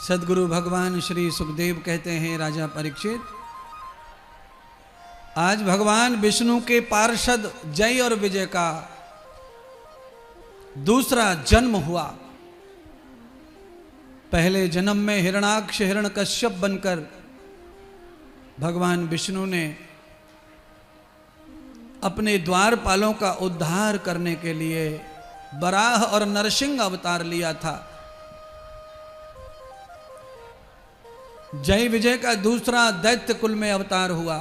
सदगुरु भगवान श्री सुखदेव कहते हैं, राजा परीक्षित, आज भगवान विष्णु के पार्षद जय और विजय का दूसरा जन्म हुआ। पहले जन्म में हिरणाक्ष हिरण्यकश्यप बनकर भगवान विष्णु ने अपने द्वारपालों का उद्धार करने के लिए वराह और नरसिंह अवतार लिया था। जय विजय का दूसरा दैत्य कुल में अवतार हुआ।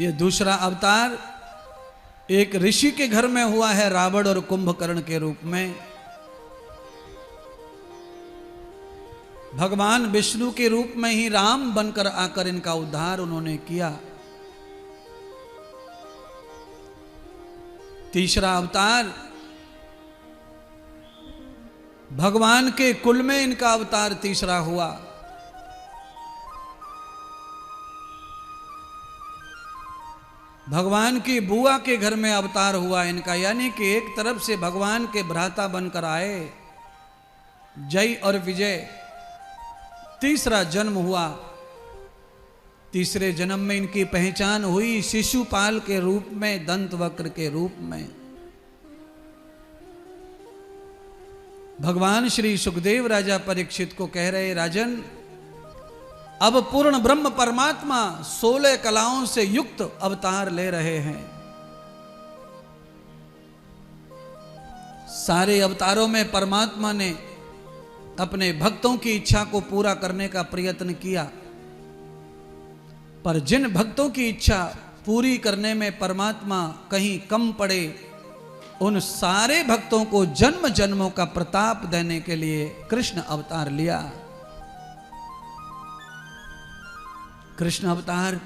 यह दूसरा अवतार एक ऋषि के घर में हुआ है, रावण और कुंभकर्ण के रूप में। भगवान विष्णु के रूप में ही राम बनकर आकर इनका उद्धार उन्होंने किया। तीसरा अवतार भगवान के कुल में इनका अवतार तीसरा हुआ। भगवान की बुआ के घर में अवतार हुआ इनका, यानी कि एक तरफ से भगवान के भ्राता बनकर आए जय और विजय। तीसरा जन्म हुआ। तीसरे जन्म में इनकी पहचान हुई शिशुपाल के रूप में, दंतवक्र के रूप में। भगवान श्री सुखदेव राजा परीक्षित को कह रहे, राजन, अब पूर्ण ब्रह्म परमात्मा 16 कलाओं से युक्त अवतार ले रहे हैं। सारे अवतारों में परमात्मा ने अपने भक्तों की इच्छा को पूरा करने का प्रयत्न किया, पर जिन भक्तों की इच्छा पूरी करने में परमात्मा कहीं कम पड़े, उन सारे भक्तों को जन्म जन्मों का प्रताप देने के लिए कृष्ण अवतार लिया। कृष्ण अवतार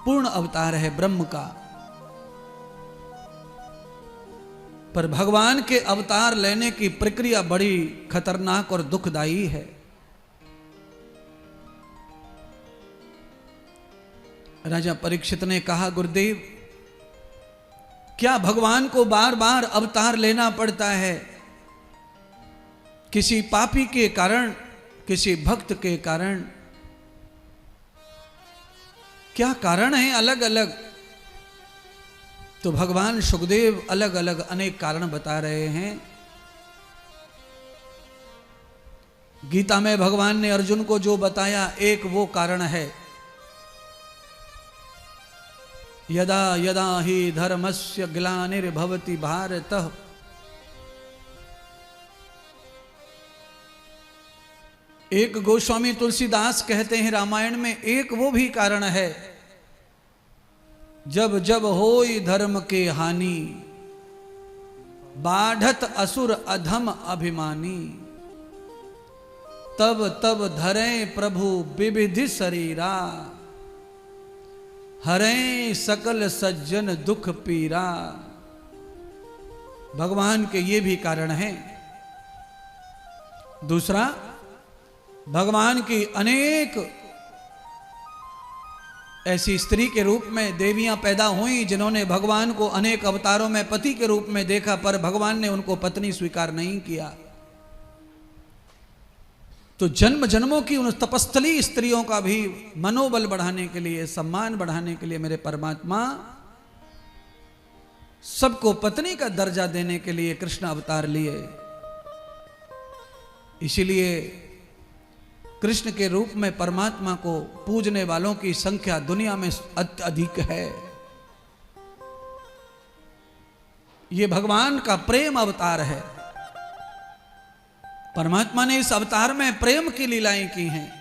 पूर्ण अवतार है ब्रह्म का, पर भगवान के अवतार लेने की प्रक्रिया बड़ी खतरनाक और दुखदायी है। राजा परीक्षित ने कहा, गुरुदेव, क्या भगवान को बार बार अवतार लेना पड़ता है? किसी पापी के कारण, किसी भक्त के कारण? क्या कारण है अलग अलग? तो भगवान सुखदेव अलग अलग अनेक कारण बता रहे हैं। गीता में भगवान ने अर्जुन को जो बताया, एक वो कारण है, यदा यदा ही धर्मस्य ग्लानिर्भवति भारत। एक गोस्वामी तुलसीदास कहते हैं रामायण में, एक वो भी कारण है, जब जब होई धर्म के हानि, बाढ़त असुर अधम अभिमानी, तब तब धरें प्रभु विविधि शरीरा, हरें सकल सज्जन दुख पीरा। भगवान के ये भी कारण हैं। दूसरा, भगवान की अनेक ऐसी स्त्री के रूप में देवियां पैदा हुई जिन्होंने भगवान को अनेक अवतारों में पति के रूप में देखा, पर भगवान ने उनको पत्नी स्वीकार नहीं किया। तो जन्म जन्मों की उन तपस्थली स्त्रियों का भी मनोबल बढ़ाने के लिए, सम्मान बढ़ाने के लिए मेरे परमात्मा सबको पत्नी का दर्जा देने के लिए कृष्ण अवतार लिए। इसीलिए कृष्ण के रूप में परमात्मा को पूजने वालों की संख्या दुनिया में अत्यधिक है। ये भगवान का प्रेम अवतार है। परमात्मा ने इस अवतार में प्रेम की लीलाएं की हैं।